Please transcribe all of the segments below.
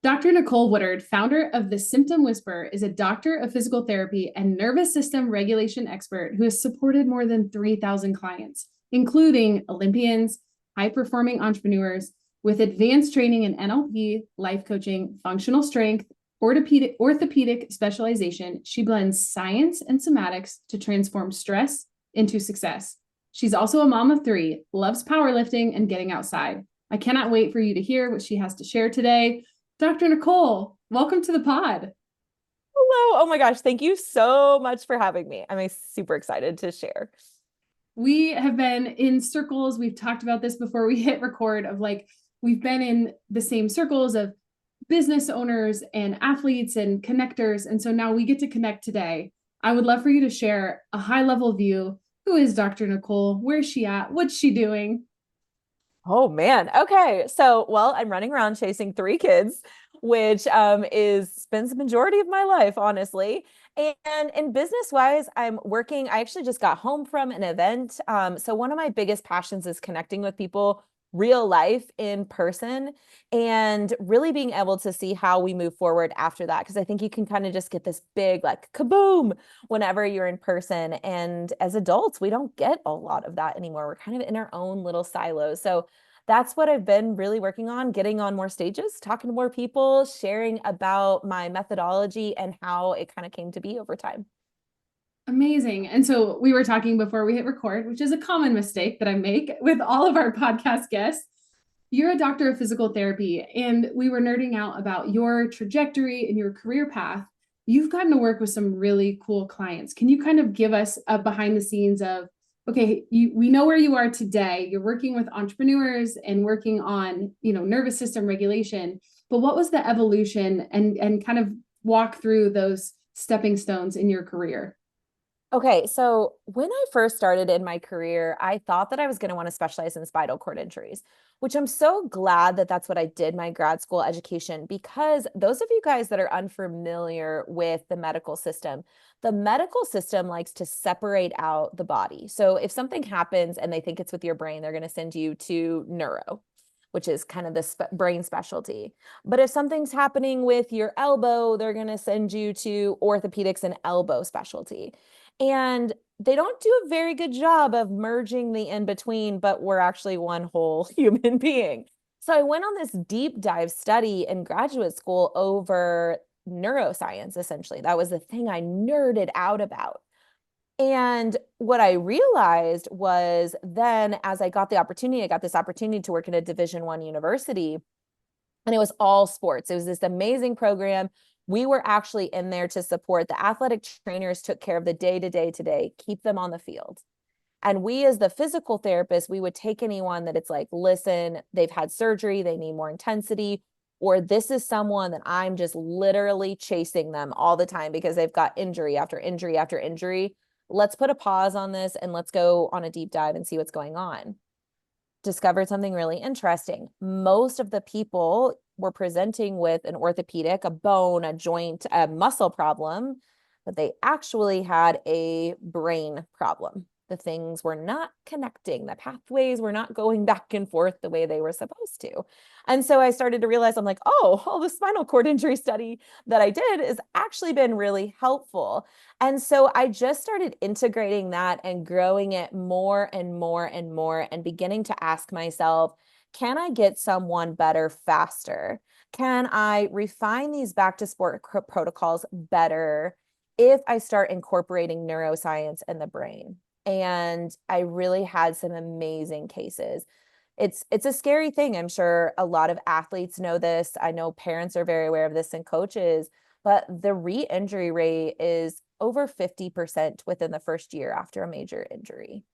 Dr. Nicole Woodard, founder of the Symptom Whisperer, is a doctor of physical therapy and nervous system regulation expert who has supported more than 3,000 clients, including Olympians, high performing entrepreneurs with advanced training in NLP, life coaching, functional strength, orthopedic specialization. She blends science and somatics to transform stress into success. She's also a mom of three, loves powerlifting and getting outside. I cannot wait for you to hear what she has to share today. Dr. Nicole, welcome to the pod. Hello. Oh my gosh. Thank you so much for having me. I'm super excited to share. We have been in circles. We've talked about this before we hit record of we've been in the same circles of business owners and athletes and connectors. And so now we get to connect today. I would love for you to share a high level view. Who is Dr. Nicole? Where's she at? What's she doing? Oh man. Okay. Well, I'm running around chasing three kids, which is spends the majority of my life, honestly. And in business wise, I'm working. I actually just got home from an event. So one of my biggest passions is connecting with people real life in person and really being able to see how we move forward after that. Because I think you can kind of just get this big like kaboom whenever you're in person. And as adults, we don't get a lot of that anymore. We're kind of in our own little silos. So that's what I've been really working on, getting on more stages, talking to more people, sharing about my methodology and how it kind of came to be over time. Amazing. And so we were talking before we hit record, which is a common mistake that I make with all of our podcast guests. You're a doctor of physical therapy, and we were nerding out about your trajectory and your career path. You've gotten to work with some really cool clients. Can you kind of give us a behind the scenes of, okay, we know where you are today. You're working with entrepreneurs and working on, nervous system regulation, but what was the evolution and kind of walk through those stepping stones in your career? Okay, so when I first started in my career, I thought that I was going to want to specialize in spinal cord injuries, which I'm so glad that that's what I did my grad school education, because those of you guys that are unfamiliar with the medical system likes to separate out the body. So if something happens and they think it's with your brain, they're going to send you to neuro, which is kind of the brain specialty. But if something's happening with your elbow, they're going to send you to orthopedics and elbow specialty. And they don't do a very good job of merging the in between, but we're actually one whole human being. So I went on this deep dive study in graduate school over neuroscience, essentially. That was the thing I nerded out about. And what I realized was then as I got this opportunity to work in a Division I university, and it was all sports. It was this amazing program. We were actually in there to support the athletic trainers, took care of the day to day today, keep them on the field. And we, as the physical therapist, we would take anyone that it's like, listen, they've had surgery, they need more intensity, or this is someone that I'm just literally chasing them all the time because they've got injury after injury after injury. Let's put a pause on this and let's go on a deep dive and see what's going on. Discovered something really interesting. Most of the people were presenting with an orthopedic, a bone, a joint, a muscle problem, but they actually had a brain problem. The things were not connecting. The pathways were not going back and forth the way they were supposed to. And so I started to realize I'm like, oh, the spinal cord injury study that I did has actually been really helpful. And so I just started integrating that and growing it more and more and more and beginning to ask myself, can I get someone better faster? Can I refine these back to sport protocols better if I start incorporating neuroscience in the brain? And I really had some amazing cases. It's a scary thing. I'm sure a lot of athletes know this. I know parents are very aware of this and coaches, but the re-injury rate is over 50% within the first year after a major injury.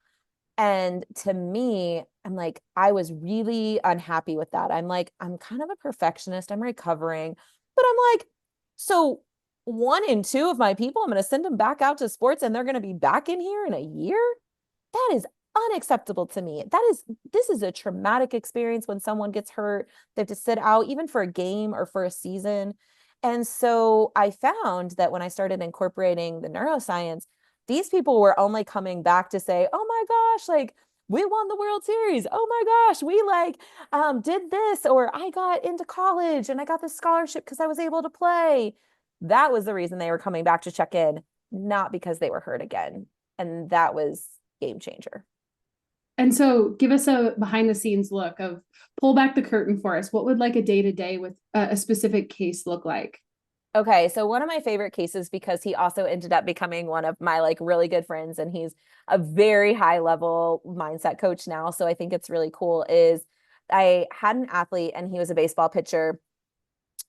And to me, I'm like, I was really unhappy with that. I'm like, I'm kind of a perfectionist. I'm recovering, but I'm like, so one in two of my people, I'm going to send them back out to sports and they're going to be back in here in a year. That is unacceptable to me. This is a traumatic experience when someone gets hurt. They have to sit out even for a game or for a season. And so I found that when I started incorporating the neuroscience, these people were only coming back to say, oh my gosh, like we won the World Series. Oh my gosh, we like did this, or I got into college and I got this scholarship because I was able to play. That was the reason they were coming back to check in, not because they were hurt again. And that was game changer. And so give us a behind the scenes look of pull back the curtain for us. What would like a day to day with a specific case look like? Okay, so one of my favorite cases, because he also ended up becoming one of my like really good friends, and he's a very high level mindset coach now. So I think it's really cool, is I had an athlete and he was a baseball pitcher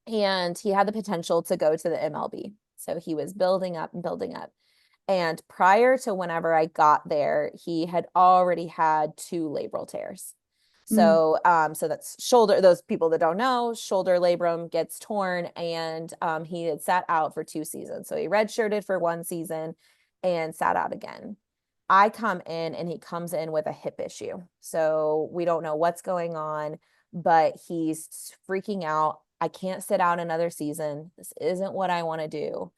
and he had the potential to go to the MLB. So he was building up and building up. And prior to whenever I got there, he had already had two labral tears. Mm. So that's shoulder. Those people that don't know, shoulder labrum gets torn, and he had sat out for 2 seasons. So he redshirted for 1 season and sat out again. I come in and he comes in with a hip issue. So we don't know what's going on, but he's freaking out. I can't sit out another season. This isn't what I want to do.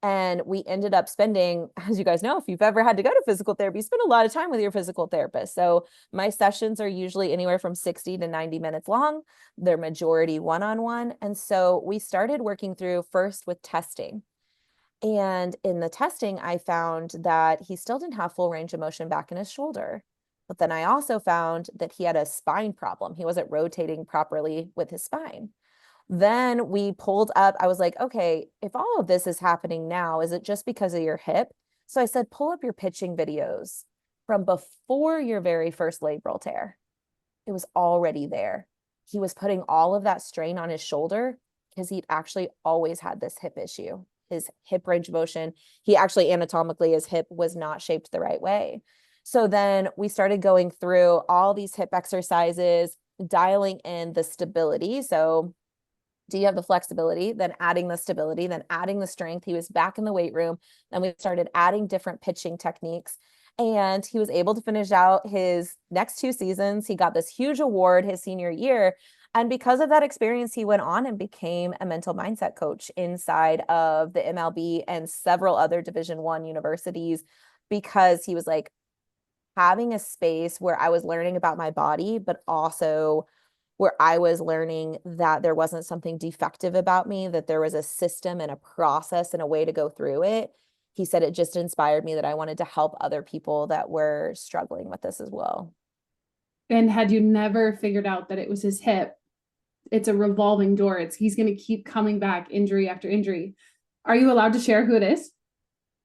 And we ended up spending, as you guys know, if you've ever had to go to physical therapy, you spend a lot of time with your physical therapist. So my sessions are usually anywhere from 60 to 90 minutes long. They're majority one-on-one. And so we started working through first with testing. And in the testing, I found that he still didn't have full range of motion back in his shoulder. But then I also found that he had a spine problem. He wasn't rotating properly with his spine. Then we pulled up, I was like, okay, if all of this is happening now, is it just because of your hip? So I said, pull up your pitching videos from before your very first labral tear. It was already there. He was putting all of that strain on his shoulder because he'd actually always had this hip issue. His hip range of motion, he actually anatomically, his hip was not shaped the right way. So then we started going through all these hip exercises, dialing in the stability. So do you have the flexibility, then adding the stability, then adding the strength. He was back in the weight room. Then we started adding different pitching techniques. And he was able to finish out his next 2 seasons. He got this huge award his senior year. And because of that experience, he went on and became a mental mindset coach inside of the MLB and several other Division I universities, because he was like having a space where I was learning about my body, but also where I was learning that there wasn't something defective about me, that there was a system and a process and a way to go through it. He said it just inspired me that I wanted to help other people that were struggling with this as well. And had you never figured out that it was his hip, it's a revolving door. He's going to keep coming back injury after injury. Are you allowed to share who it is?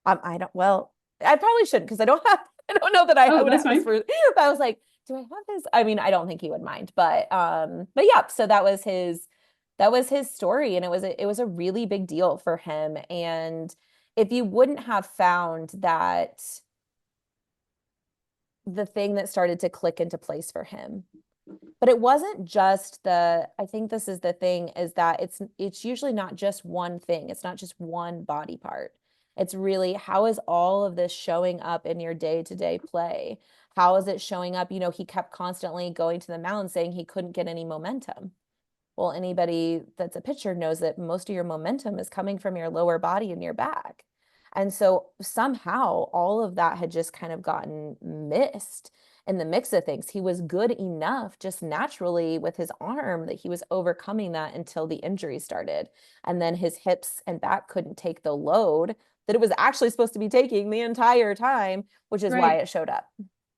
I don't, well, I probably shouldn't, because I don't know that I would that's have fine. but I was like, do I have his? I mean, I don't think he would mind, but yeah, so that was his story. And it was a really big deal for him. And if you wouldn't have found that, the thing that started to click into place for him, but it wasn't just I think this is the thing, is that it's usually not just one thing. It's not just one body part. It's really, how is all of this showing up in your day-to-day play? How is it showing up? You know, he kept constantly going to the mound saying he couldn't get any momentum. Well, anybody that's a pitcher knows that most of your momentum is coming from your lower body and your back. And so somehow all of that had just kind of gotten missed in the mix of things. He was good enough just naturally with his arm that he was overcoming that until the injury started. And then his hips and back couldn't take the load that it was actually supposed to be taking the entire time, which is why Right. it showed up.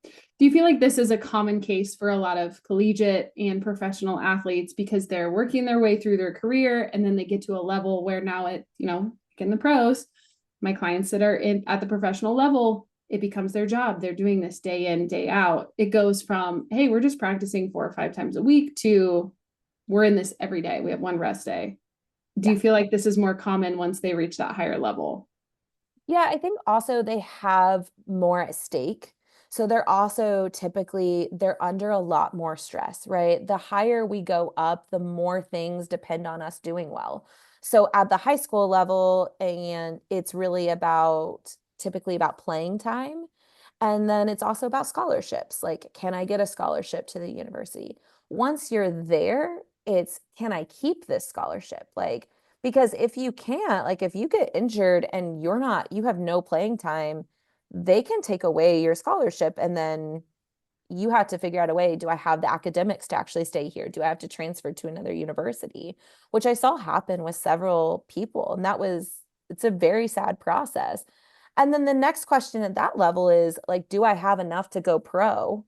Do you feel like this is a common case for a lot of collegiate and professional athletes because they're working their way through their career and then they get to a level where now in the pros, my clients that are at the professional level, it becomes their job. They're doing this day in, day out. It goes from, hey, we're just practicing 4 or 5 times a week to we're in this every day. We have one rest day. Do Yeah. you feel like this is more common once they reach that higher level? Yeah, I think also they have more at stake. So they're also they're under a lot more stress, right? The higher we go up, the more things depend on us doing well. So at the high school level, and it's really typically about playing time. And then it's also about scholarships. Like, can I get a scholarship to the university? Once you're there, it's, can I keep this scholarship? Like, because if you can't, like if you get injured and you have no playing time, they can take away your scholarship, and then you have to figure out a way. Do I have the academics to actually stay here? Do I have to transfer to another university? Which I saw happen with several people. And it's a very sad process. And then the next question at that level is like, do I have enough to go pro?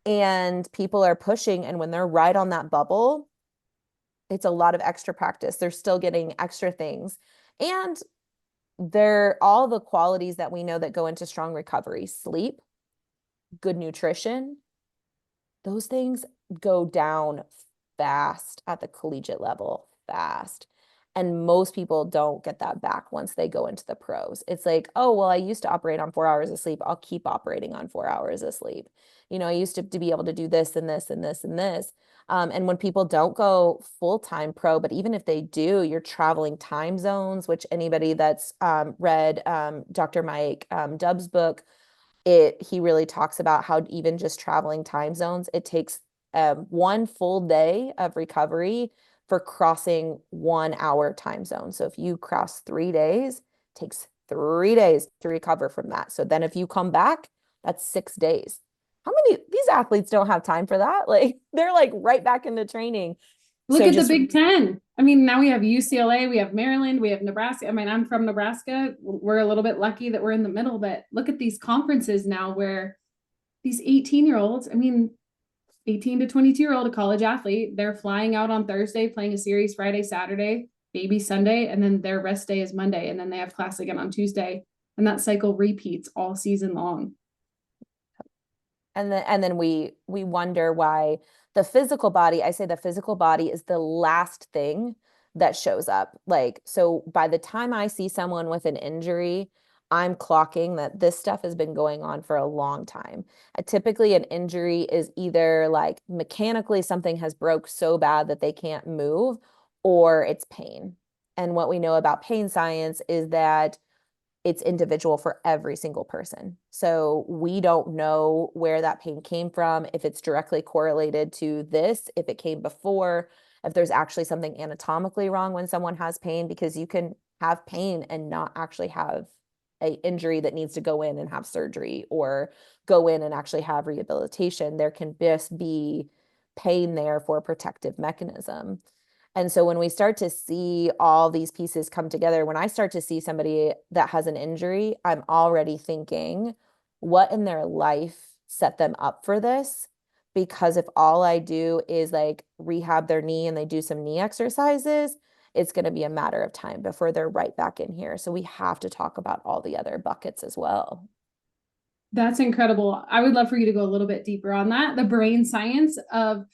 And people are pushing, and when they're right on that bubble, it's a lot of extra practice. They're still getting extra things. And they're all the qualities that we know that go into strong recovery: sleep, good nutrition. Those things go down fast at the collegiate level, fast. And most people don't get that back once they go into the pros. It's like, oh, well, I used to operate on 4 hours of sleep. I'll keep operating on 4 hours of sleep. I used to be able to do this and this and this and this. And when people don't go full-time pro, but even if they do, you're traveling time zones, which anybody that's read Dr. Mike Dubb's book, he really talks about how even just traveling time zones, it takes 1 full day of recovery for crossing 1 hour time zone. So if you cross 3 days, it takes 3 days to recover from that. So then if you come back, that's 6 days. These athletes don't have time for that? Like they're like right back into training. Look So at the just Big Ten. I mean, now we have UCLA, we have Maryland, we have Nebraska. I mean, I'm from Nebraska. We're a little bit lucky that we're in the middle, but look at these conferences now where these 18-year-olds, I mean, 18 to 22-year-old, a college athlete, they're flying out on Thursday, playing a series Friday, Saturday, maybe Sunday, and then their rest day is Monday, and then they have class again on Tuesday. And that cycle repeats all season long. And then we wonder why the physical body, I say the physical body is the last thing that shows up. Like, so by the time I see someone with an injury, I'm clocking that this stuff has been going on for a long time. Typically an injury is either like mechanically something has broke so bad that they can't move, or it's pain. And what we know about pain science is that it's individual for every single person. So we don't know where that pain came from, if it's directly correlated to this, if it came before, if there's actually something anatomically wrong when someone has pain, because you can have pain and not actually have an injury that needs to go in and have surgery or go in and actually have rehabilitation. There can just be pain there for a protective mechanism. And so when we start to see all these pieces come together, when I start to see somebody that has an injury, I'm already thinking, what in their life set them up for this? Because if all I do is like rehab their knee and they do some knee exercises, it's going to be a matter of time before they're right back in here. So we have to talk about all the other buckets as well. That's incredible. I would love for you to go a little bit deeper on that. The brain science of,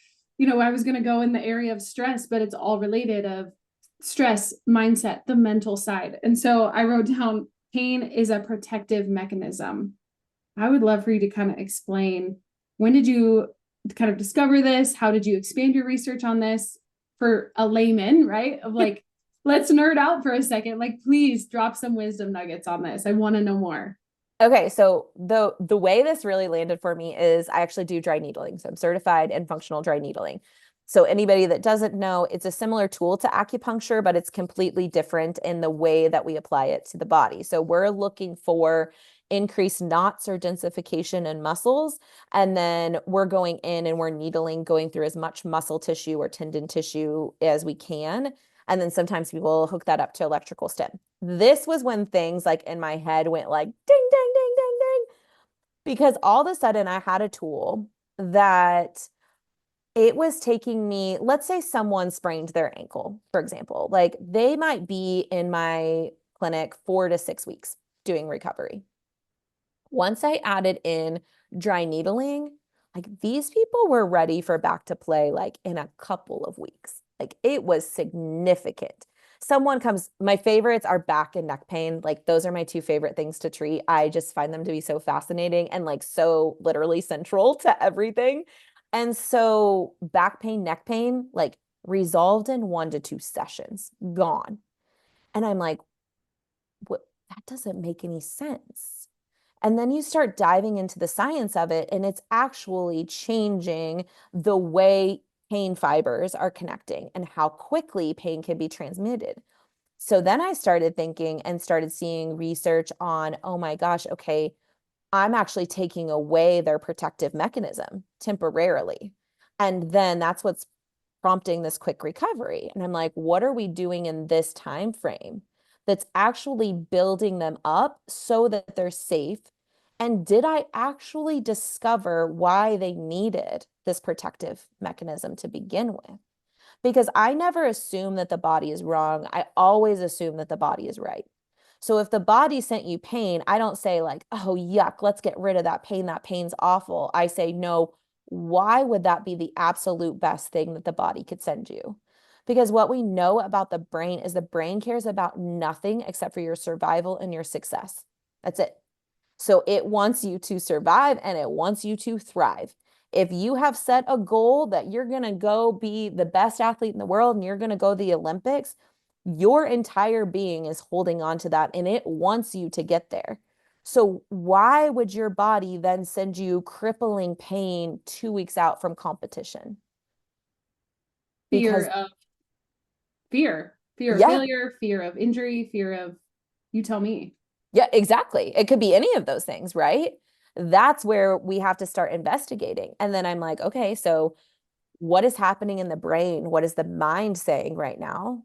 I was going to go in the area of stress, but it's all related of stress, mindset, the mental side. And so I wrote down pain is a protective mechanism. I would love for you to kind of explain, when did you kind of discover this? How did you expand your research on this for a layman, right? Of like, let's nerd out for a second. Like, please drop some wisdom nuggets on this. I want to know more. Okay, so the way this really landed for me is I actually do dry needling. So I'm certified in functional dry needling. So anybody that doesn't know, it's a similar tool to acupuncture, but it's completely different in the way that we apply it to the body. So we're looking for increased knots or densification in muscles, and then we're going in and we're needling, going through as much muscle tissue or tendon tissue as we can. And then sometimes people hook that up to electrical stim. This was when things like in my head went like ding, ding, ding, ding, ding, because all of a sudden I had a tool that it was taking me, let's say someone sprained their ankle, for example, like they might be in my clinic 4 to 6 weeks doing recovery. Once I added in dry needling, like these people were ready for back to play like in a couple of weeks. Like it was significant. My favorites are back and neck pain. Like those are my two favorite things to treat. I just find them to be so fascinating and like so literally central to everything. And so back pain, neck pain, like resolved in 1 to 2 sessions, gone. And I'm like, what? That doesn't make any sense. And then you start diving into the science of it, and it's actually changing the way pain fibers are connecting and how quickly pain can be transmitted. So then I started thinking and started seeing research on, oh my gosh, okay, I'm actually taking away their protective mechanism temporarily. And then that's what's prompting this quick recovery. And I'm like, what are we doing in this time frame that's actually building them up so that they're safe? And did I actually discover why they needed this protective mechanism to begin with? Because I never assume that the body is wrong. I always assume that the body is right. So if the body sent you pain, I don't say like, oh, yuck, let's get rid of that pain. That pain's awful. I say, no, why would that be the absolute best thing that the body could send you? Because what we know about the brain is the brain cares about nothing except for your survival and your success. That's it. So it wants you to survive and it wants you to thrive. If you have set a goal that you're going to go be the best athlete in the world and you're going to go to the Olympics, your entire being is holding on to that and it wants you to get there. So why would your body then send you crippling pain 2 weeks out from competition? Fear Because of fear of yeah, failure, fear of injury, fear of, you tell me. yeah, exactly. It could be any of those things, right? That's where we have to start investigating. And then I'm like, okay, so what is happening in the brain? What is the mind saying right now?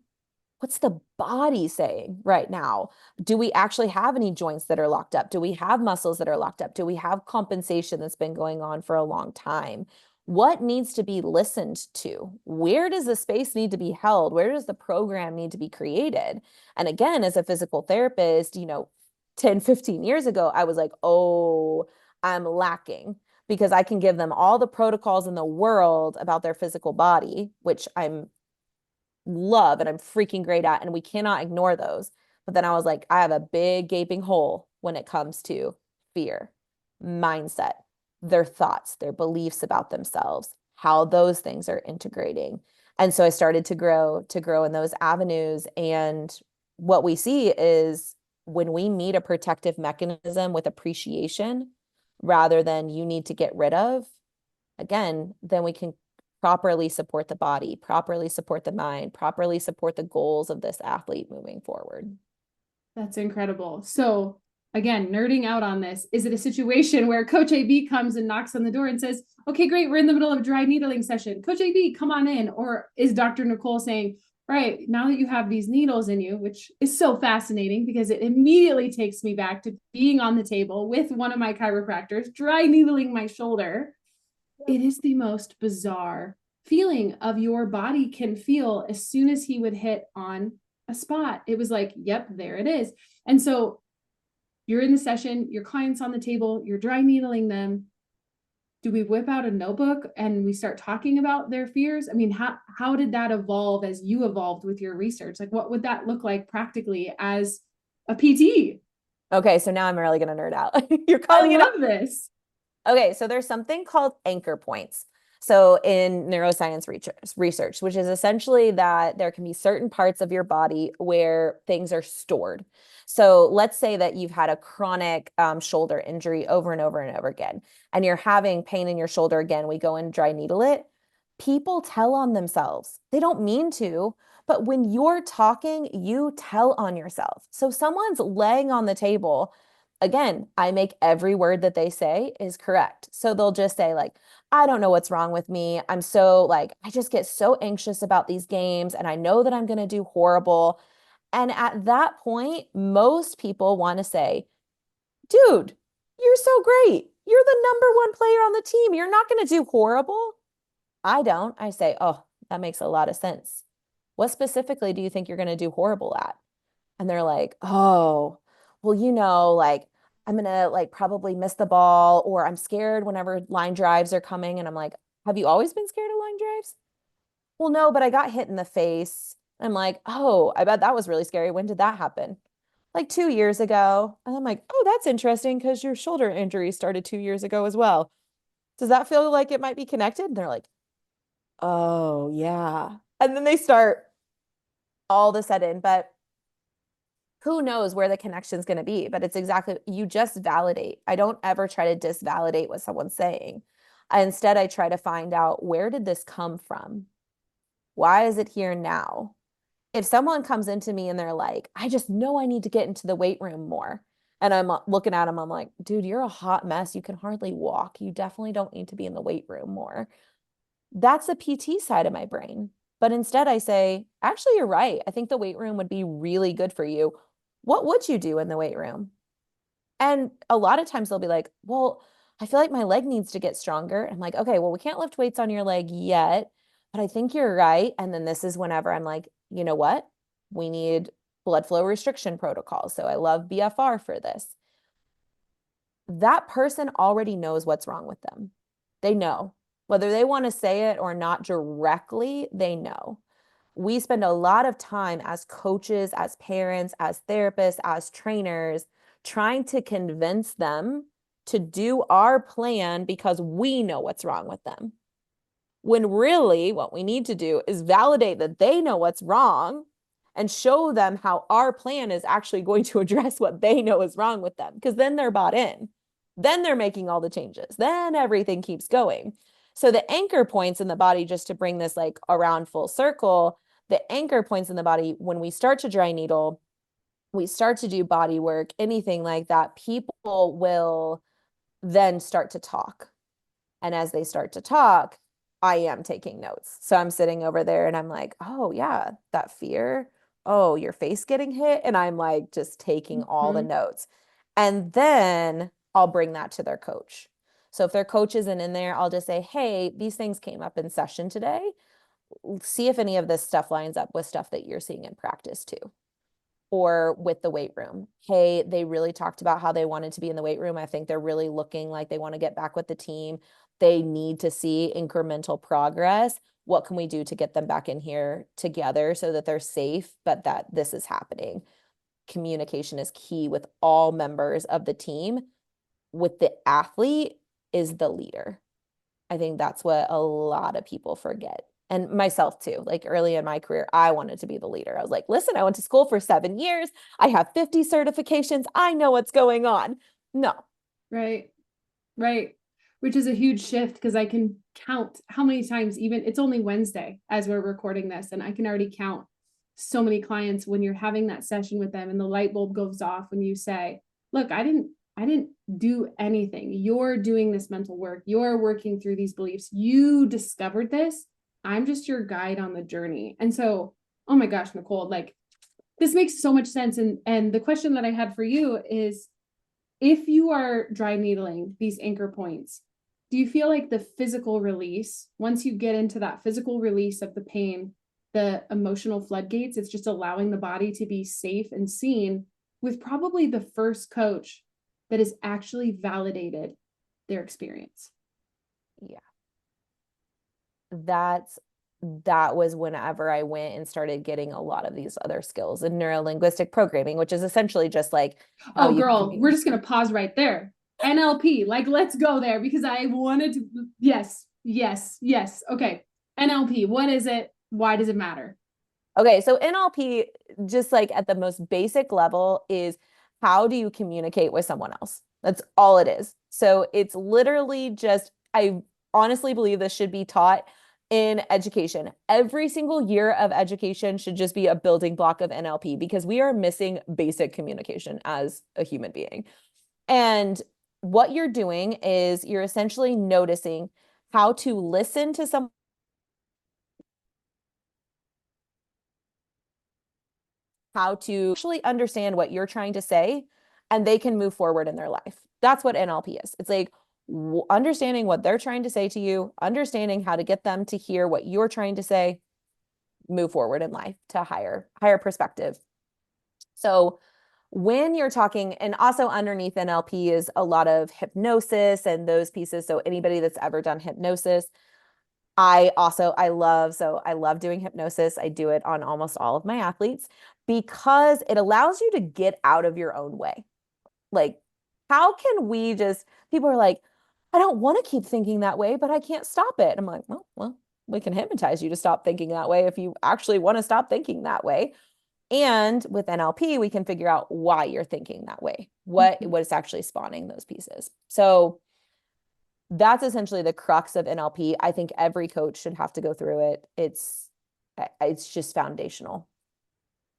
What's the body saying right now? Do we actually have any joints that are locked up? Do we have muscles that are locked up? Do we have compensation that's been going on for a long time? What needs to be listened to? Where does the space need to be held? Where does the program need to be created? And again, as a physical therapist, 10, 15 years ago, I was like, oh, I'm lacking because I can give them all the protocols in the world about their physical body, which I'm love and I'm freaking great at, and we cannot ignore those. But then I was like, I have a big gaping hole when it comes to fear, mindset, their thoughts, their beliefs about themselves, how those things are integrating. And so I started to grow in those avenues. And what we see is when we meet a protective mechanism with appreciation rather than you need to get rid of, again, then we can properly support the body, properly support the mind, properly support the goals of this athlete moving forward. That's incredible. So again, nerding out on this, is it a situation where Coach AB comes and knocks on the door and says, okay, great, we're in the middle of a dry needling session. Coach AB, come on in. Or is Dr. Nicole saying, right, now that you have these needles in you, which is so fascinating because it immediately takes me back to being on the table with one of my chiropractors, dry needling my shoulder. It is the most bizarre feeling of your body can feel as soon as he would hit on a spot. It was like, yep, there it is. And so you're in the session, your client's on the table, you're dry needling them. Do we whip out a notebook and we start talking about their fears? I mean, how did that evolve as you evolved with your research? Like, what would that look like practically as a PT? Okay, so now I'm really going to nerd out. You're I calling it out. love this. Okay, so there's something called anchor points. So in neuroscience research, which is essentially that there can be certain parts of your body where things are stored. So let's say that you've had a chronic shoulder injury over and over and over again, and you're having pain in your shoulder again. We go and dry needle it. People tell on themselves. They don't mean to, but when you're talking, you tell on yourself. So someone's laying on the table. Again, I make every word that they say is correct. So they'll just say like, I don't know what's wrong with me. I'm so like, I just get so anxious about these games and I know that I'm going to do horrible. And at that point, most people want to say, dude, you're so great. You're the number one player on the team. You're not going to do horrible. I don't. I say, oh, that makes a lot of sense. What specifically do you think you're going to do horrible at? And they're like, oh, well, like I'm gonna like probably miss the ball, or I'm scared whenever line drives are coming. And I'm like, have you always been scared of line drives? Well, no, but I got hit in the face. I'm like, oh, I bet that was really scary. When did that happen? Like 2 years ago. And I'm like, oh, that's interesting because your shoulder injury started 2 years ago as well. Does that feel like it might be connected? And they're like, oh, yeah. And then they start all of a sudden, but who knows where the connection is going to be, but it's exactly, you just validate. I don't ever try to disvalidate what someone's saying. Instead, I try to find out, where did this come from? Why is it here now? If someone comes into me and they're like, I just know I need to get into the weight room more. And I'm looking at him, I'm like, dude, you're a hot mess. You can hardly walk. You definitely don't need to be in the weight room more. That's the PT side of my brain. But instead, I say, actually, you're right. I think the weight room would be really good for you. What would you do in the weight room? And a lot of times they'll be like, well, I feel like my leg needs to get stronger. I'm like, okay, well, we can't lift weights on your leg yet, but I think you're right. And then this is whenever I'm like, you know what? We need blood flow restriction protocols. So I love BFR for this. That person already knows what's wrong with them. They know. Whether they want to say it or not directly, they know. We spend a lot of time as coaches, as parents, as therapists, as trainers, trying to convince them to do our plan because we know what's wrong with them. When really what we need to do is validate that they know what's wrong and show them how our plan is actually going to address what they know is wrong with them, because then they're bought in. Then they're making all the changes. Then everything keeps going. So the anchor points in the body, just to bring this like around full circle, the anchor points in the body, when we start to dry needle, we start to do body work, anything like that, people will then start to talk. And as they start to talk, I am taking notes. So I'm sitting over there and I'm like, oh, yeah, that fear. Oh, your face getting hit. And I'm like just taking all the notes. And then I'll bring that to their coach. So if their coach isn't in there, I'll just say, hey, these things came up in session today. See if any of this stuff lines up with stuff that you're seeing in practice too. Or with the weight room. Hey, they really talked about how they wanted to be in the weight room. I think they're really looking like they want to get back with the team. They need to see incremental progress. What can we do to get them back in here together so that they're safe, but that this is happening? Communication is key with all members of the team. With the athlete is the leader. I think that's what a lot of people forget. And myself too. Like early in my career, I wanted to be the leader. I was like, listen, I went to school for 7 years. I have 50 certifications. I know what's going on. No. Right. Right. Which is a huge shift because I can count how many times, even it's only Wednesday as we're recording this, and I can already count so many clients when you're having that session with them and the light bulb goes off when you say, look, I didn't do anything. You're doing this mental work. You're working through these beliefs. You discovered this. I'm just your guide on the journey. And so, oh my gosh, Nicole, like this makes so much sense. And the question that I had for you is, if you are dry needling these anchor points, do you feel like the physical release, once you get into that physical release of the pain, the emotional floodgates, it's just allowing the body to be safe and seen with probably the first coach that has actually validated their experience? Yeah. That was whenever I went and started getting a lot of these other skills in neuro-linguistic programming, which is essentially just like, oh, girl, we're just going to pause right there. NLP, like, let's go there because I wanted to. Yes. Okay. NLP, what is it? Why does it matter? Okay, so NLP, just like at the most basic level, is how do you communicate with someone else? That's all it is. So it's literally just, I honestly believe this should be taught in education. Every single year of education should just be a building block of NLP because we are missing basic communication as a human being. And what you're doing is you're essentially noticing how to listen to someone, how to actually understand what you're trying to say, and they can move forward in their life. That's what NLP is. It's like understanding what they're trying to say to you, understanding how to get them to hear what you're trying to say, move forward in life to higher perspective. So when you're talking, and also underneath NLP is a lot of hypnosis and those pieces. So anybody that's ever done hypnosis, I love doing hypnosis. I do it on almost all of my athletes because it allows you to get out of your own way. Like, how can we just, people are like, I don't want to keep thinking that way, but I can't stop it. I'm like, well, we can hypnotize you to stop thinking that way if you actually want to stop thinking that way. And with NLP, we can figure out why you're thinking that way, what is actually spawning those pieces. So that's essentially the crux of NLP. I think every coach should have to go through it. It's just foundational.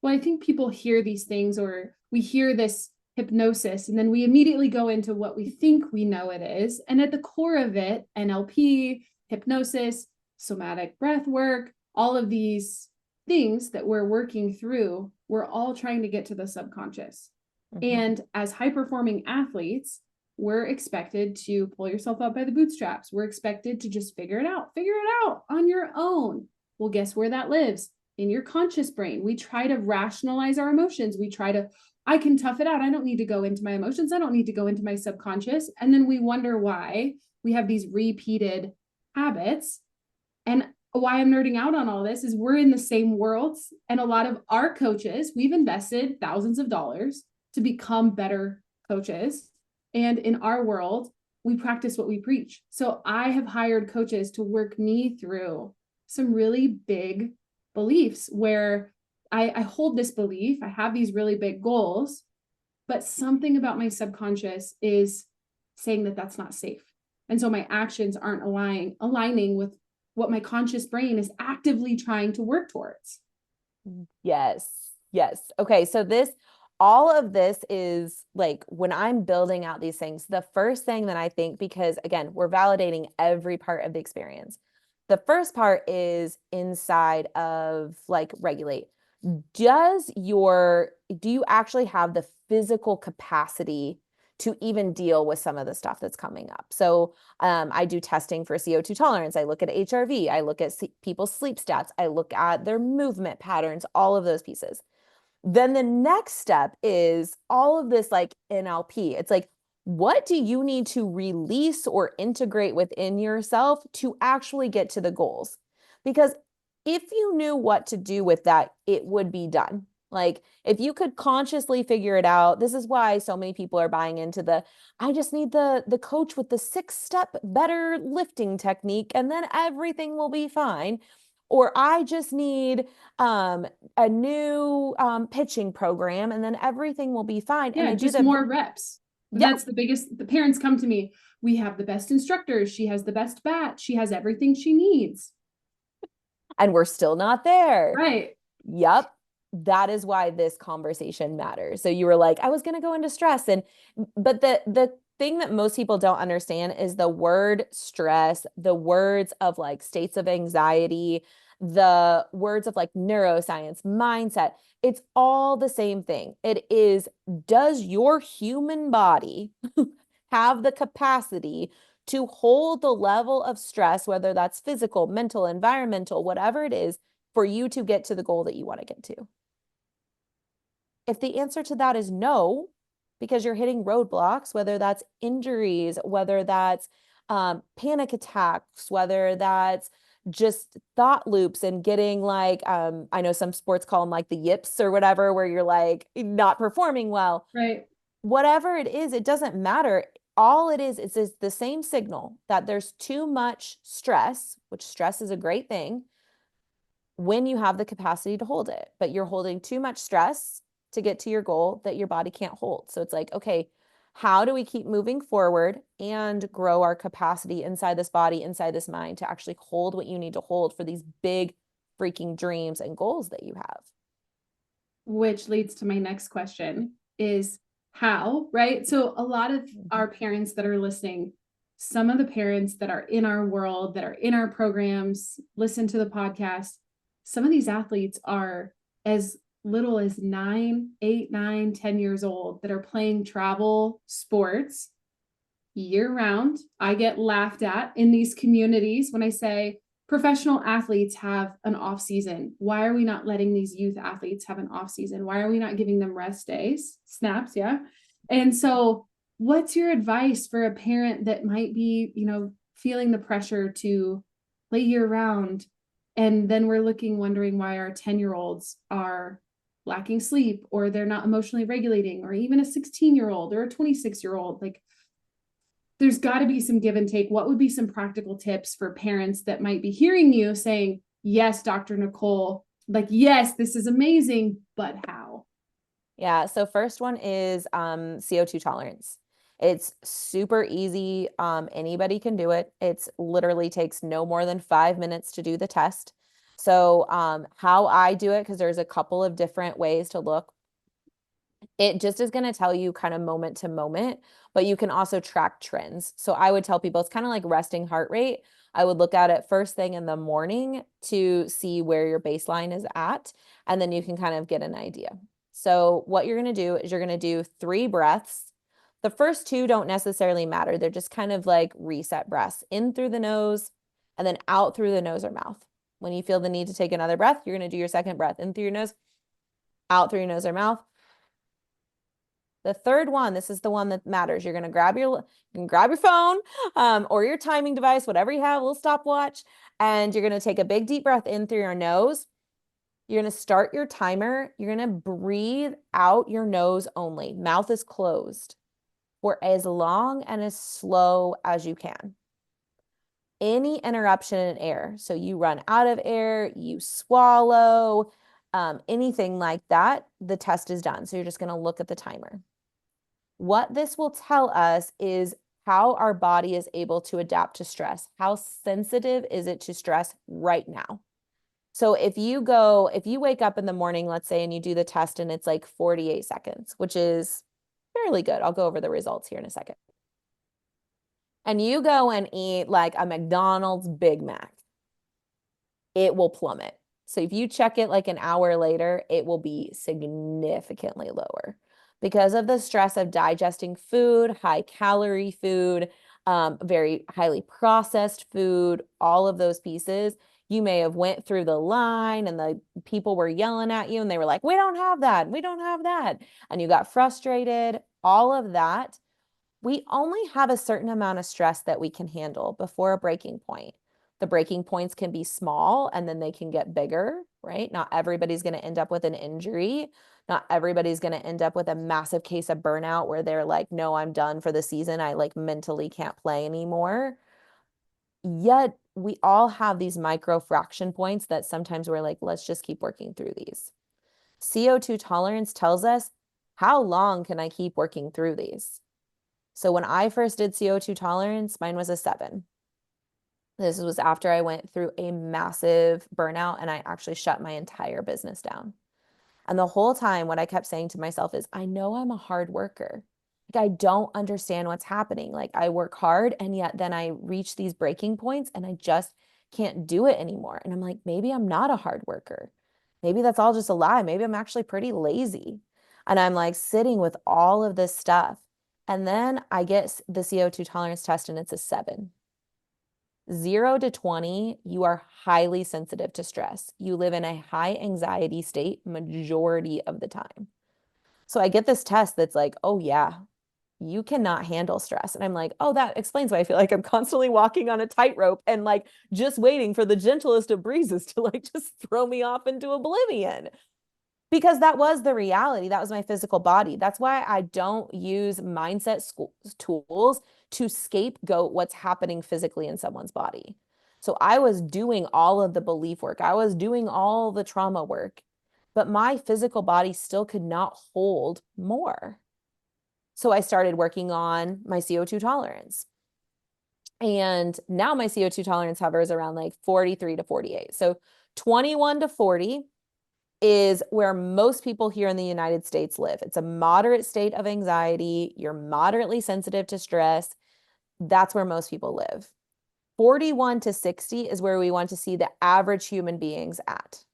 Well, I think people hear these things, or we hear this hypnosis. And then we immediately go into what we think we know it is. And at the core of it, NLP, hypnosis, somatic breath work, all of these things that we're working through, we're all trying to get to the subconscious. And as high performing athletes, we're expected to pull yourself up by the bootstraps. We're expected to just figure it out on your own. Well, guess where that lives? In your conscious brain. We try to rationalize our emotions. I can tough it out. I don't need to go into my emotions. I don't need to go into my subconscious. And then we wonder why we have these repeated habits. And why I'm nerding out on all this is we're in the same worlds. And a lot of our coaches, we've invested thousands of dollars to become better coaches. And in our world, we practice what we preach. So I have hired coaches to work me through some really big beliefs where I hold this belief, I have these really big goals, but something about my subconscious is saying that that's not safe. And so my actions aren't aligning with what my conscious brain is actively trying to work towards. Yes. Yes. Okay. So all of this is like when I'm building out these things, the first thing that I think, because again, we're validating every part of the experience. The first part is inside of like regulate. Do you actually have the physical capacity to even deal with some of the stuff that's coming up? So I do testing for CO2 tolerance. I look at HRV. I look at people's sleep stats. I look at their movement patterns, all of those pieces. Then the next step is all of this like NLP. It's like, what do you need to release or integrate within yourself to actually get to the goals? Because if you knew what to do with that, it would be done. Like if you could consciously figure it out, this is why so many people are buying into I just need the coach with the 6-step better lifting technique and then everything will be fine. Or I just need a new pitching program and then everything will be fine. Yeah, and just more reps. Yeah. That's the parents come to me. We have the best instructors. She has the best bat. She has everything she needs. And we're still not there. Right. Yep. That is why this conversation matters. So you were like, I was going to go into stress. But the thing that most people don't understand is the word stress, the words of like states of anxiety, the words of like neuroscience, mindset. It's all the same thing. It is, does your human body have the capacity to hold the level of stress, whether that's physical, mental, environmental, whatever it is, for you to get to the goal that you want to get to? If the answer to that is no, because you're hitting roadblocks, whether that's injuries, whether that's panic attacks, whether that's just thought loops and getting like, I know some sports call them like the yips or whatever, where you're like not performing well. Right. Whatever it is, it doesn't matter. All it is the same signal that there's too much stress, which stress is a great thing when you have the capacity to hold it, but you're holding too much stress to get to your goal that your body can't hold. So it's like, okay, how do we keep moving forward and grow our capacity inside this body, inside this mind to actually hold what you need to hold for these big freaking dreams and goals that you have? Which leads to my next question is how, right? So a lot of our parents that are listening, some of the parents that are in our world, that are in our programs, listen to the podcast. Some of these athletes are as little as 9, 8, 9, 10 years old that are playing travel sports year round. I get laughed at in these communities when I say professional athletes have an off season. Why are we not letting these youth athletes have an off season? Why are we not giving them rest days, snaps? Yeah. And so what's your advice for a parent that might be, feeling the pressure to play year round? And then we're wondering why our 10-year-olds are lacking sleep, or they're not emotionally regulating, or even a 16-year-old or a 26-year-old. Like, there's got to be some give and take. What would be some practical tips for parents that might be hearing you saying, yes, Dr. Nicole, like, yes, this is amazing, but how? Yeah. So first one is CO2 tolerance. It's super easy. Anybody can do it. It's literally takes no more than 5 minutes to do the test. So how I do it, because there's a couple of different ways to look. It just is going to tell you kind of moment to moment, but you can also track trends. So I would tell people it's kind of like resting heart rate. I would look at it first thing in the morning to see where your baseline is at, and then you can kind of get an idea. So what you're going to do is you're going to do 3 breaths. The first 2 don't necessarily matter. They're just kind of like reset breaths, in through the nose and then out through the nose or mouth. When you feel the need to take another breath, you're going to do your second breath, in through your nose, out through your nose or mouth. The third one, this is the one that matters. You're going to grab your phone or your timing device, whatever you have, a little stopwatch, and you're going to take a big deep breath in through your nose. You're going to start your timer. You're going to breathe out your nose only. Mouth is closed for as long and as slow as you can. Any interruption in air, so you run out of air, you swallow, anything like that, the test is done. So you're just going to look at the timer. What this will tell us is how our body is able to adapt to stress. How sensitive is it to stress right now? So if you wake up in the morning, let's say, and you do the test and it's like 48 seconds, which is fairly good. I'll go over the results here in a second. And you go and eat like a McDonald's Big Mac, it will plummet. So if you check it like an hour later, it will be significantly lower because of the stress of digesting food, high calorie food, very highly processed food, all of those pieces. You may have went through the line and the people were yelling at you and they were like, we don't have that. We don't have that. And you got frustrated, all of that. We only have a certain amount of stress that we can handle before a breaking point. The breaking points can be small and then they can get bigger, right? Not everybody's going to end up with an injury. Not everybody's going to end up with a massive case of burnout where they're like, no, I'm done for the season. I like mentally can't play anymore. Yet we all have these micro fraction points that sometimes we're like, let's just keep working through these. CO2 tolerance tells us, how long can I keep working through these? So when I first did CO2 tolerance, mine was a 7. This was after I went through a massive burnout and I actually shut my entire business down. And the whole time, what I kept saying to myself is, I know I'm a hard worker. Like, I don't understand what's happening. Like, I work hard and yet then I reach these breaking points and I just can't do it anymore. And I'm like, maybe I'm not a hard worker. Maybe that's all just a lie. Maybe I'm actually pretty lazy. And I'm like sitting with all of this stuff. And then I get the CO2 tolerance test and it's a 7. 0 to 20, you are highly sensitive to stress. You live in a high anxiety state majority of the time. So I get this test that's like, oh yeah, you cannot handle stress. And I'm like, oh, that explains why I feel like I'm constantly walking on a tightrope and like just waiting for the gentlest of breezes to like just throw me off into oblivion. Because that was the reality. That was my physical body. That's why I don't use mindset tools to scapegoat what's happening physically in someone's body. So I was doing all of the belief work. I was doing all the trauma work, but my physical body still could not hold more. So I started working on my CO2 tolerance. And now my CO2 tolerance hovers around like 43 to 48. So 21 to 40 is where most people here in the United States live. It's a moderate state of anxiety. You're moderately sensitive to stress. That's where most people live. 41 to 60 is where we want to see the average human beings at.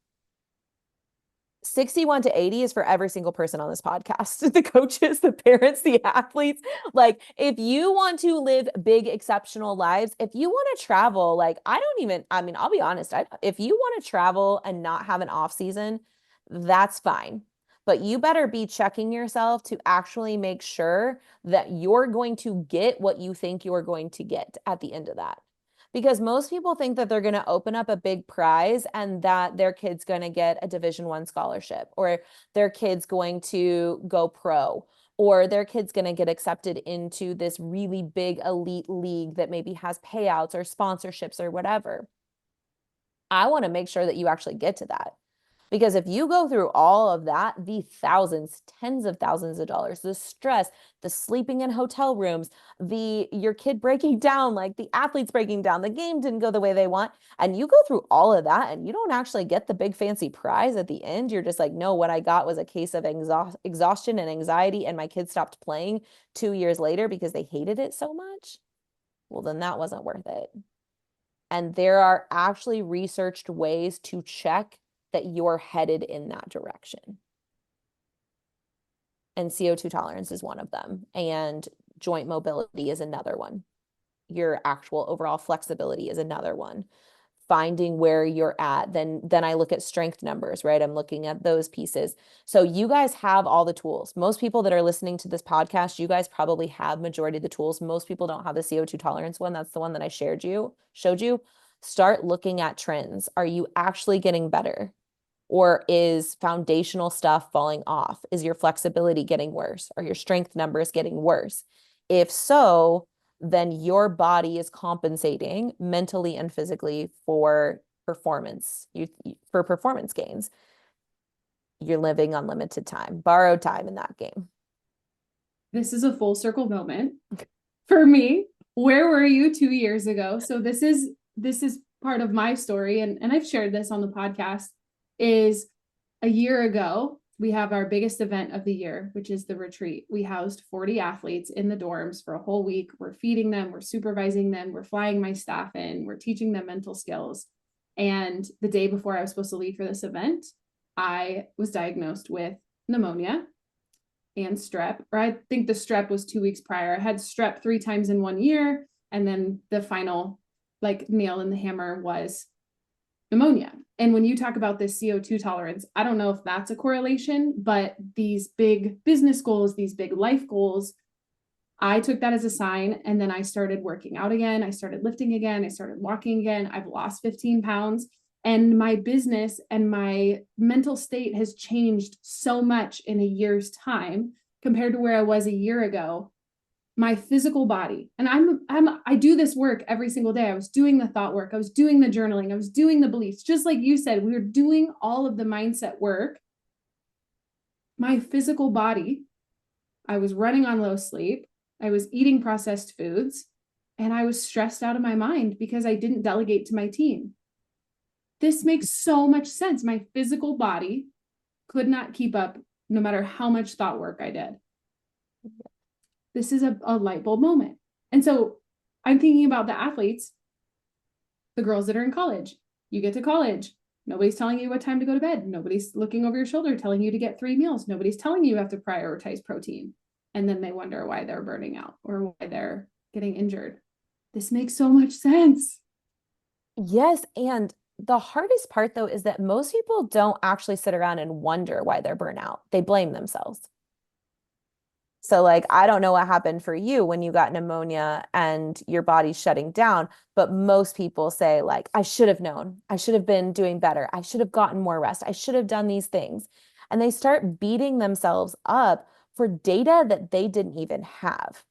61 to 80 is for every single person on this podcast, the coaches, the parents, the athletes. Like, if you want to live big, exceptional lives, if you want to travel, like, I'll be honest, if you want to travel and not have an off season, that's fine. But you better be checking yourself to actually make sure that you're going to get what you think you're going to get at the end of that. Because most people think that they're going to open up a big prize and that their kid's going to get a Division I scholarship, or their kid's going to go pro, or their kid's going to get accepted into this really big elite league that maybe has payouts or sponsorships or whatever. I want to make sure that you actually get to that. Because if you go through all of that, the thousands, tens of thousands of dollars, the stress, the sleeping in hotel rooms, your kid breaking down, like the athletes breaking down, the game didn't go the way they want, and you go through all of that and you don't actually get the big fancy prize at the end, you're just like, no, what I got was a case of exhaustion and anxiety, and my kids stopped playing 2 years later because they hated it so much. Well, then that wasn't worth it. And there are actually researched ways to check that you're headed in that direction. And CO2 tolerance is one of them. And joint mobility is another one. Your actual overall flexibility is another one. Finding where you're at. Then I look at strength numbers, right? I'm looking at those pieces. So you guys have all the tools. Most people that are listening to this podcast, you guys probably have majority of the tools. Most people don't have the CO2 tolerance one. That's the one that I showed you. Start looking at trends. Are you actually getting better? Or is foundational stuff falling off? Is your flexibility getting worse? Are your strength numbers getting worse? If so, then your body is compensating mentally and physically for performance, for performance gains. You're living unlimited time, borrowed time in that game. This is a full circle moment for me. Where were you 2 years ago? So this is part of my story, and I've shared this on the podcast. Is a year ago, we have our biggest event of the year, which is the retreat. We housed 40 athletes in the dorms for a whole week. We're feeding them, we're supervising them, we're flying my staff in, we're teaching them mental skills. And the day before I was supposed to leave for this event, I was diagnosed with pneumonia and strep, or I think the strep was 2 weeks prior. I had strep 3 times in 1 year. And then the final like nail in the hammer was pneumonia. And when you talk about this CO2 tolerance, I don't know if that's a correlation, but these big business goals, these big life goals, I took that as a sign. And then I started working out again. I started lifting again. I started walking again. I've lost 15 pounds. And my business and my mental state has changed so much in a year's time compared to where I was a year ago. My physical body, and I do this work every single day. I was doing the thought work. I was doing the journaling. I was doing the beliefs. Just like you said, we were doing all of the mindset work. My physical body, I was running on low sleep. I was eating processed foods, and I was stressed out of my mind because I didn't delegate to my team. This makes so much sense. My physical body could not keep up no matter how much thought work I did. This is a light bulb moment. And so I'm thinking about the athletes, the girls that are in college. You get to college. Nobody's telling you what time to go to bed. Nobody's looking over your shoulder telling you to get 3 meals. Nobody's telling you have to prioritize protein. And then they wonder why they're burning out or why they're getting injured. This makes so much sense. Yes. And the hardest part, though, is that most people don't actually sit around and wonder why they're burnt out. They blame themselves. So like, I don't know what happened for you when you got pneumonia and your body's shutting down, but most people say like, I should have known, I should have been doing better. I should have gotten more rest. I should have done these things. And they start beating themselves up for data that they didn't even have.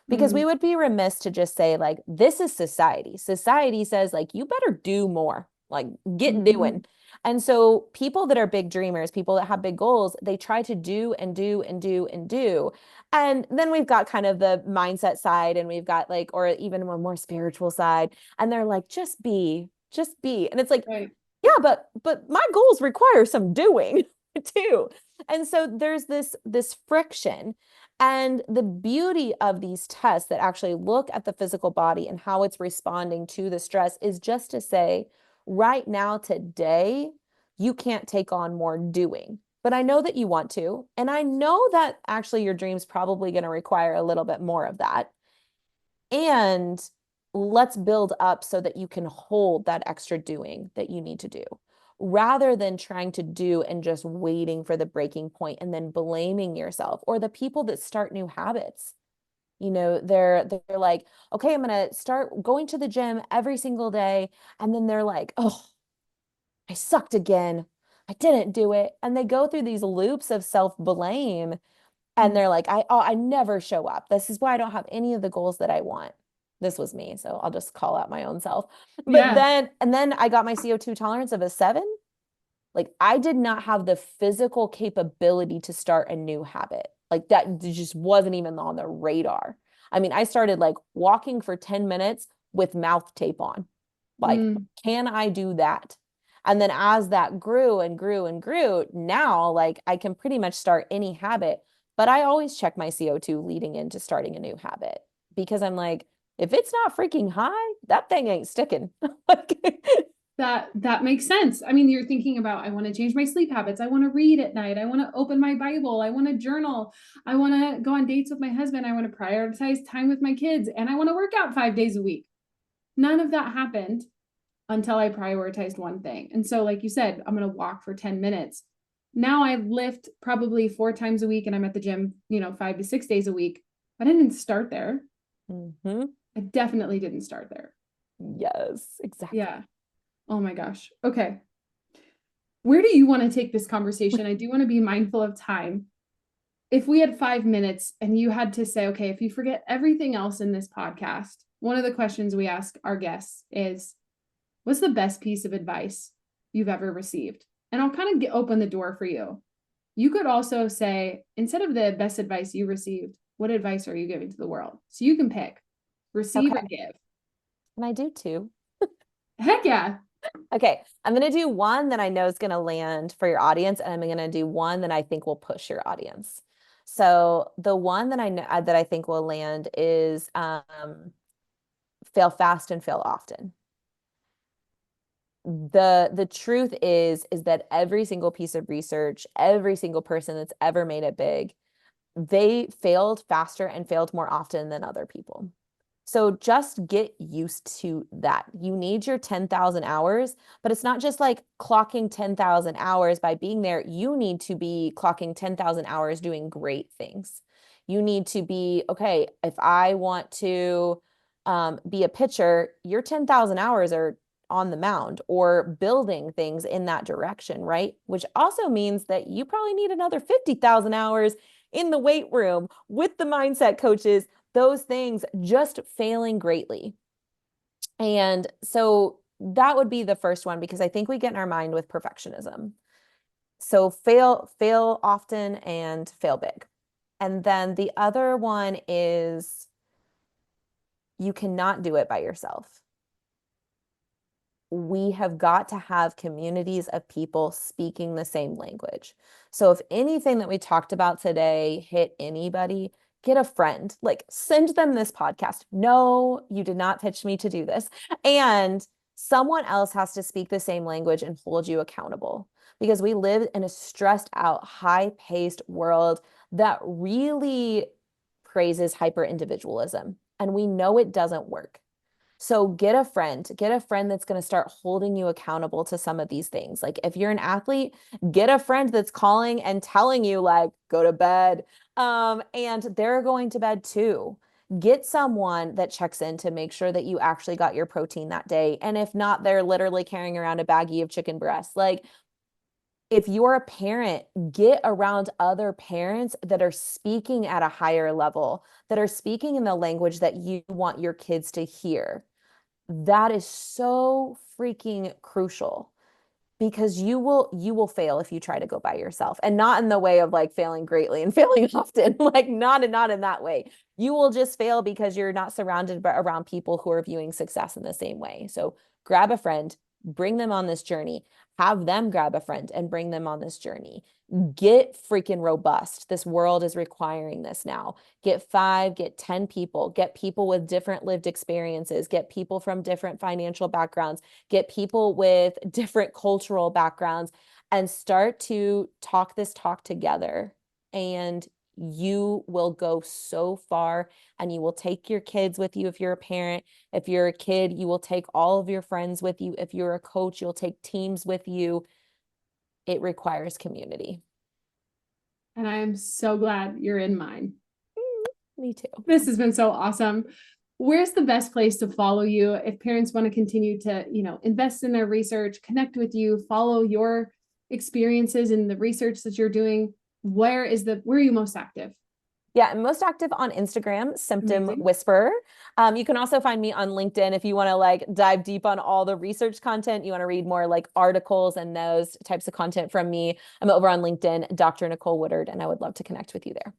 Because we would be remiss to just say like, this is society. Society says like, you better do more, like get doing. And so people that are big dreamers, people that have big goals, they try to do and do and do and do. And then we've got kind of the mindset side, and we've got like, or even a more spiritual side. And they're like, just be. And it's like, Right. yeah, but my goals require some doing too. And so there's this friction. And the beauty of these tests that actually look at the physical body and how it's responding to the stress is just to say, right now, today, you can't take on more doing. But I know that you want to. And I know that actually your dream's probably going to require a little bit more of that. And let's build up so that you can hold that extra doing that you need to do, rather than trying to do and just waiting for the breaking point and then blaming yourself. Or the people that start new habits. You know, they're like, okay, I'm going to start going to the gym every single day. And then they're like, oh, I sucked again. I didn't do it. And they go through these loops of self-blame. And they're like, I never show up. This is why I don't have any of the goals that I want. This was me. So I'll just call out my own self. But Yeah. then I got my CO2 tolerance of a 7. Like I did not have the physical capability to start a new habit. Like that just wasn't even on the radar. I mean, I started like walking for 10 minutes with mouth tape on. Like, can I do that? And then as that grew and grew and grew, now like I can pretty much start any habit, but I always check my CO2 leading into starting a new habit because I'm like, if it's not freaking high, that thing ain't sticking. Like, That makes sense. I mean, you're thinking about, I want to change my sleep habits. I want to read at night. I want to open my Bible. I want to journal. I want to go on dates with my husband. I want to prioritize time with my kids, and I want to work out 5 days a week. None of that happened until I prioritized one thing. And so, like you said, I'm going to walk for 10 minutes. Now I lift probably 4 times a week, and I'm at the gym, 5 to 6 days a week. But I didn't start there. I definitely didn't start there. Yes, exactly. Yeah. Oh my gosh. Okay. Where do you want to take this conversation? I do want to be mindful of time. If we had 5 minutes and you had to say, okay, if you forget everything else in this podcast, one of the questions we ask our guests is, what's the best piece of advice you've ever received? And I'll kind of open the door for you. You could also say, instead of the best advice you received, what advice are you giving to the world? So you can pick, receive or give. And I do too. Heck yeah. Okay, I'm going to do one that I know is going to land for your audience, and I'm going to do one that I think will push your audience. So the one that I know that I think will land is fail fast and fail often. The truth is that every single piece of research, every single person that's ever made it big, they failed faster and failed more often than other people. So just get used to that. You need your 10,000 hours, but it's not just like clocking 10,000 hours by being there. You need to be clocking 10,000 hours doing great things. You need to be, okay, if I want to be a pitcher, your 10,000 hours are on the mound or building things in that direction, right? Which also means that you probably need another 50,000 hours in the weight room with the mindset coaches, those things just failing greatly. And so that would be the first one, because I think we get in our mind with perfectionism. So fail often and fail big. And then the other one is you cannot do it by yourself. We have got to have communities of people speaking the same language. So if anything that we talked about today hit anybody, get a friend, like send them this podcast. No, you did not pitch me to do this. And someone else has to speak the same language and hold you accountable, because we live in a stressed out, high-paced world that really praises hyper individualism. And we know it doesn't work. So get a friend that's going to start holding you accountable to some of these things. Like if you're an athlete, get a friend that's calling and telling you like, go to bed. And they're going to bed too. Get someone that checks in to make sure that you actually got your protein that day. And if not, they're literally carrying around a baggie of chicken breasts. Like if you're a parent, get around other parents that are speaking at a higher level, that are speaking in the language that you want your kids to hear. That is so freaking crucial, because you will fail if you try to go by yourself, and not in the way of like failing greatly and failing often, like not in that way. You will just fail because you're not surrounded by around people who are viewing success in the same way. So grab a friend, bring them on this journey, have them grab a friend and bring them on this journey. Get freaking robust. This world is requiring this now. Get 5, get 10 people, get people with different lived experiences, get people from different financial backgrounds, get people with different cultural backgrounds, and start to talk this talk together. And you will go so far, and you will take your kids with you if you're a parent. If you're a kid, you will take all of your friends with you. If you're a coach, you'll take teams with you. It requires community. And I am so glad you're in mine. Me too. This has been so awesome. Where's the best place to follow you if parents want to continue to, invest in their research, connect with you, follow your experiences in the research that you're doing? Where are you most active? Yeah, I'm most active on Instagram, Symptom Amazing. Whisperer. You can also find me on LinkedIn if you want to like dive deep on all the research content. You want to read more like articles and those types of content from me. I'm over on LinkedIn, Dr. Nicole Woodard, and I would love to connect with you there.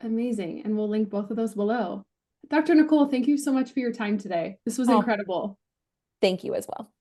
Amazing. And we'll link both of those below. Dr. Nicole, thank you so much for your time today. This was Oh, incredible. thank you as well.